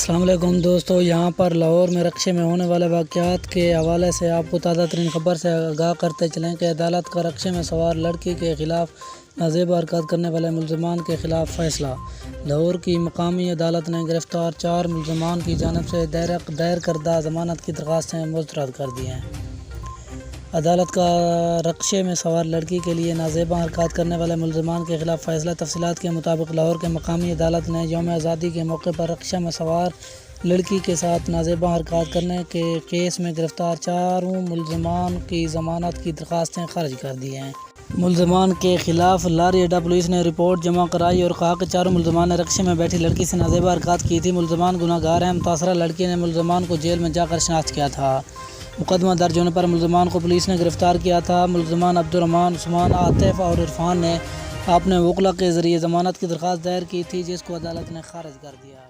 السلام علیکم دوستو، یہاں پر لاہور میں رکشے میں ہونے والے واقعات کے حوالے سے آپ کو تازہ ترین خبر سے آگاہ کرتے چلیں کہ عدالت کا رکشے میں سوار لڑکی کے خلاف نازیبا حرکات کرنے والے ملزمان کے خلاف فیصلہ۔ لاہور کی مقامی عدالت نے گرفتار 4 ملزمان کی جانب سے دائر کردہ ضمانت کی درخواستیں مسترد کر دی ہیں۔ عدالت کا رکشے میں سوار لڑکی کے لیے نازیبا حرکات کرنے والے ملزمان کے خلاف فیصلہ۔ تفصیلات کے مطابق لاہور کے مقامی عدالت نے یوم آزادی کے موقع پر رکشے میں سوار لڑکی کے ساتھ نازیبا حرکات کرنے کے کیس میں گرفتار 4 ملزمان کی ضمانت کی درخواستیں خارج کر دی ہیں۔ ملزمان کے خلاف لاری اڈا پولیس نے رپورٹ جمع کرائی اور کہا کہ 4 ملزمان نے رکشے میں بیٹھی لڑکی سے نازیبا حرکات کی تھی۔ ملزمان گناہ گار ہیں۔ متاثرہ لڑکی نے ملزمان کو جیل میں جا کر شناخت کیا تھا۔ مقدمہ درج ہونے پر ملزمان کو پولیس نے گرفتار کیا تھا۔ ملزمان عبدالرحمان، عثمان، عاطف اور عرفان نے اپنے وکلاء کے ذریعے ضمانت کی درخواست دائر کی تھی، جس کو عدالت نے خارج کر دیا ہے۔